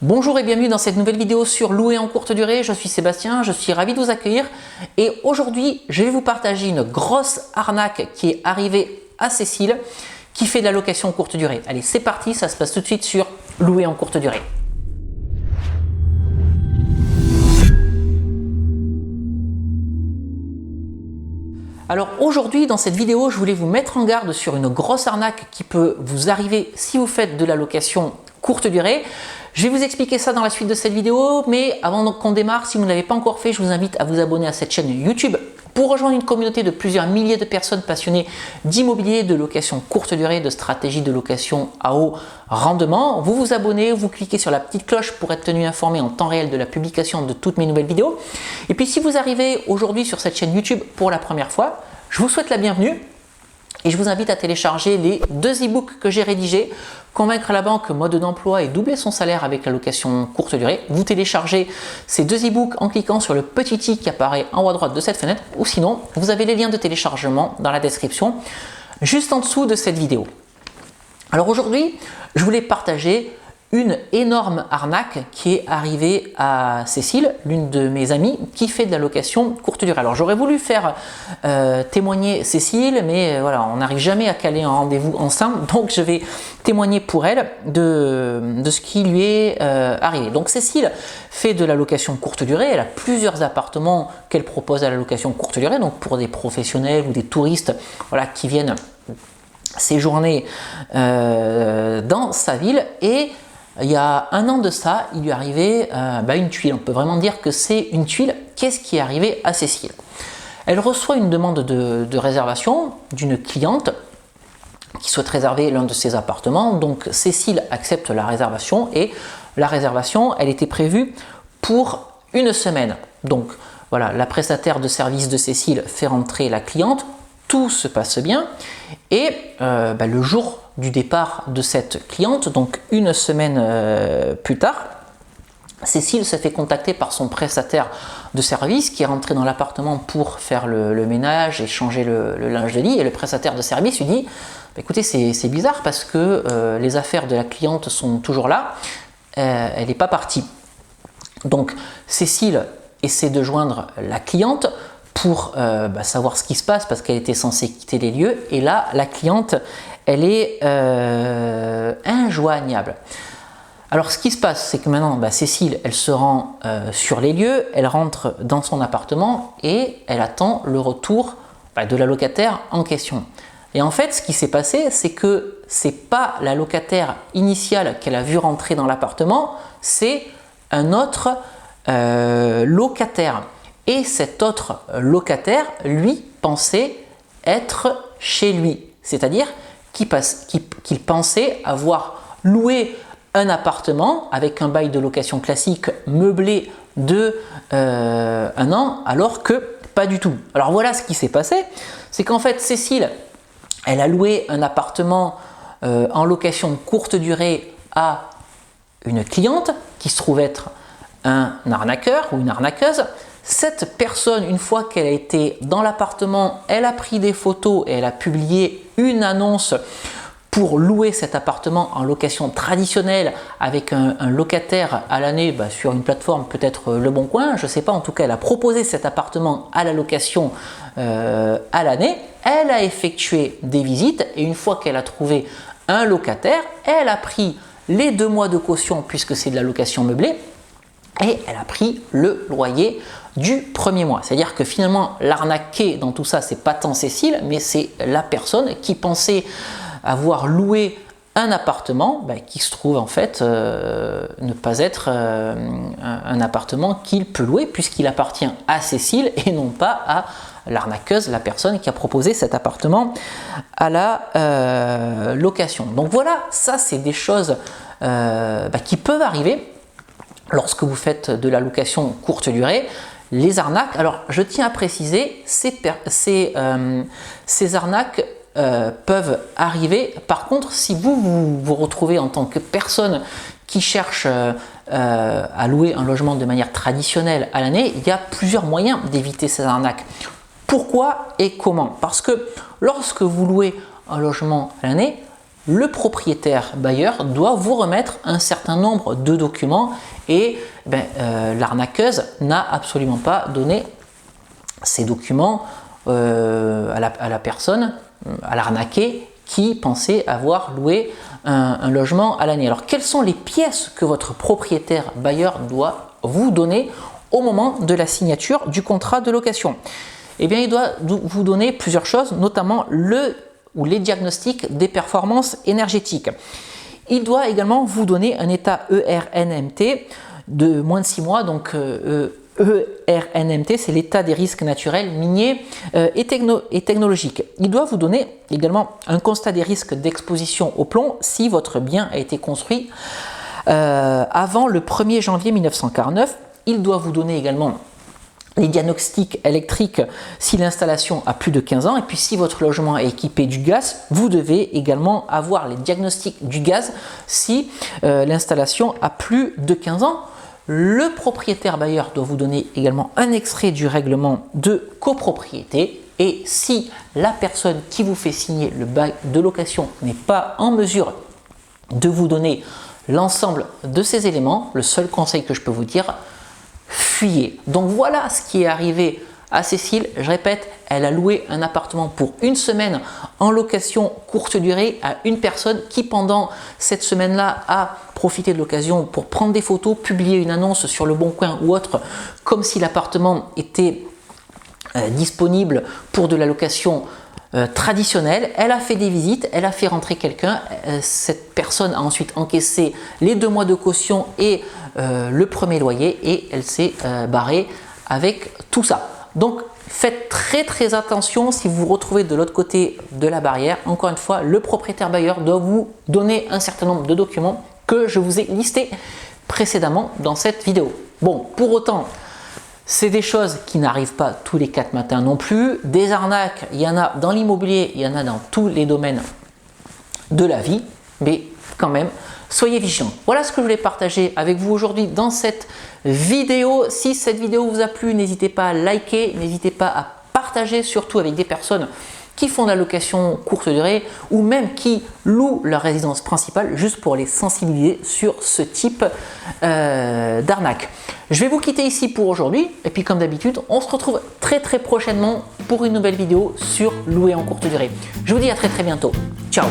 Bonjour et bienvenue dans cette nouvelle vidéo sur louer en courte durée. Je suis Sébastien, je suis ravi de vous accueillir et aujourd'hui je vais vous partager une grosse arnaque qui est arrivée à Cécile qui fait de la location courte durée. Allez, c'est parti, ça se passe tout de suite sur louer en courte durée. Alors aujourd'hui dans cette vidéo, je voulais vous mettre en garde sur une grosse arnaque qui peut vous arriver si vous faites de la location courte durée. Je vais vous expliquer ça dans la suite de cette vidéo, mais avant qu'on démarre, si vous ne l'avez pas encore fait, je vous invite à vous abonner à cette chaîne YouTube pour rejoindre une communauté de plusieurs milliers de personnes passionnées d'immobilier, de location courte durée, de stratégie de location à haut rendement. Vous vous abonnez, vous cliquez sur la petite cloche pour être tenu informé en temps réel de la publication de toutes mes nouvelles vidéos. Et puis si vous arrivez aujourd'hui sur cette chaîne YouTube pour la première fois, je vous souhaite la bienvenue. Et je vous invite à télécharger les deux e-books que j'ai rédigés, Convaincre la banque, mode d'emploi et doubler son salaire avec la location courte durée. Vous téléchargez ces deux e-books en cliquant sur le petit i qui apparaît en haut à droite de cette fenêtre ou sinon, vous avez les liens de téléchargement dans la description juste en dessous de cette vidéo. Alors aujourd'hui, je voulais partager une énorme arnaque qui est arrivée à Cécile, l'une de mes amies, qui fait de la location courte durée. Alors j'aurais voulu faire témoigner Cécile, mais voilà, on n'arrive jamais à caler un rendez-vous ensemble, donc je vais témoigner pour elle de ce qui lui est arrivé. Donc Cécile fait de la location courte durée, elle a plusieurs appartements qu'elle propose à la location courte durée, donc pour des professionnels ou des touristes voilà, qui viennent séjourner dans sa ville. Et il y a un an de ça, il lui est arrivé une tuile. On peut vraiment dire que c'est une tuile. Qu'est-ce qui est arrivé à Cécile? Elle reçoit une demande de réservation d'une cliente qui souhaite réserver l'un de ses appartements. Donc Cécile accepte la réservation et la réservation, elle était prévue pour une semaine. Donc voilà, la prestataire de service de Cécile fait rentrer la cliente. Tout se passe bien et le jour du départ de cette cliente, donc une semaine plus tard, Cécile se fait contacter par son prestataire de service qui est rentré dans l'appartement pour faire le ménage et changer le linge de lit, et le prestataire de service lui dit écoutez, c'est bizarre parce que les affaires de la cliente sont toujours là, elle n'est pas partie. Donc Cécile essaie de joindre la cliente pour savoir ce qui se passe parce qu'elle était censée quitter les lieux, et là la cliente elle est injoignable. Alors ce qui se passe, c'est que maintenant Cécile elle se rend sur les lieux, elle rentre dans son appartement et elle attend le retour de la locataire en question. Et en fait ce qui s'est passé, c'est que c'est pas la locataire initiale qu'elle a vu rentrer dans l'appartement, c'est un autre locataire. Et cet autre locataire, lui, pensait être chez lui. C'est-à-dire qu'il pensait avoir loué un appartement avec un bail de location classique meublé de un an, alors que pas du tout. Alors voilà ce qui s'est passé, c'est qu'en fait Cécile, elle a loué un appartement en location courte durée à une cliente qui se trouve être un arnaqueur ou une arnaqueuse. Cette personne, une fois qu'elle a été dans l'appartement, elle a pris des photos et elle a publié une annonce pour louer cet appartement en location traditionnelle avec un locataire à l'année sur une plateforme, peut-être Le Bon Coin, je ne sais pas, en tout cas elle a proposé cet appartement à la location à l'année. Elle a effectué des visites et une fois qu'elle a trouvé un locataire, elle a pris les 2 mois de caution puisque c'est de la location meublée et elle a pris le loyer du premier mois. C'est-à-dire que finalement l'arnaqué dans tout ça, c'est pas tant Cécile, mais c'est la personne qui pensait avoir loué un appartement qui se trouve en fait ne pas être un appartement qu'il peut louer puisqu'il appartient à Cécile et non pas à l'arnaqueuse, la personne qui a proposé cet appartement à la location. Donc voilà, ça c'est des choses qui peuvent arriver lorsque vous faites de la location courte durée. Les arnaques, alors je tiens à préciser, ces arnaques peuvent arriver. Par contre, si vous retrouvez en tant que personne qui cherche à louer un logement de manière traditionnelle à l'année, il y a plusieurs moyens d'éviter ces arnaques. Pourquoi et comment? Parce que lorsque vous louez un logement à l'année, le propriétaire bailleur doit vous remettre un certain nombre de documents et l'arnaqueuse n'a absolument pas donné ces documents à la personne, à l'arnaqué qui pensait avoir loué un logement à l'année. Alors quelles sont les pièces que votre propriétaire bailleur doit vous donner au moment de la signature du contrat de location? Eh bien, il doit vous donner plusieurs choses, notamment les diagnostics des performances énergétiques. Il doit également vous donner un état ERNMT de moins de 6 mois, donc ERNMT, c'est l'état des risques naturels, miniers et technologiques. Il doit vous donner également un constat des risques d'exposition au plomb si votre bien a été construit avant le 1er janvier 1949. Il doit vous donner également les diagnostics électriques si l'installation a plus de 15 ans, et puis si votre logement est équipé du gaz, vous devez également avoir les diagnostics du gaz si l'installation a plus de 15 ans. Le propriétaire bailleur doit vous donner également un extrait du règlement de copropriété, et si la personne qui vous fait signer le bail de location n'est pas en mesure de vous donner l'ensemble de ces éléments, le seul conseil que je peux vous dire, fuyez. Donc voilà ce qui est arrivé à Cécile. Je répète, elle a loué un appartement pour une semaine en location courte durée à une personne qui pendant cette semaine-là a profité de l'occasion pour prendre des photos, publier une annonce sur Le Bon Coin ou autre, comme si l'appartement était disponible pour de la location traditionnelle. Elle a fait des visites, elle a fait rentrer quelqu'un, cette personne a ensuite encaissé les 2 mois de caution et le premier loyer, et elle s'est barrée avec tout ça. Donc faites très attention si vous vous retrouvez de l'autre côté de la barrière. Encore une fois, le propriétaire bailleur doit vous donner un certain nombre de documents que je vous ai listés précédemment dans cette vidéo. Bon, pour autant, c'est des choses qui n'arrivent pas tous les 4 matins non plus. Des arnaques, il y en a dans l'immobilier, il y en a dans tous les domaines de la vie, mais quand même, soyez vigilants. Voilà ce que je voulais partager avec vous aujourd'hui dans cette vidéo. Si cette vidéo vous a plu, n'hésitez pas à liker, n'hésitez pas à partager, surtout avec des personnes qui font de la location courte durée ou même qui louent leur résidence principale, juste pour les sensibiliser sur ce type d'arnaque. Je vais vous quitter ici pour aujourd'hui, et puis comme d'habitude, on se retrouve très prochainement pour une nouvelle vidéo sur louer en courte durée. Je vous dis à très bientôt. Ciao!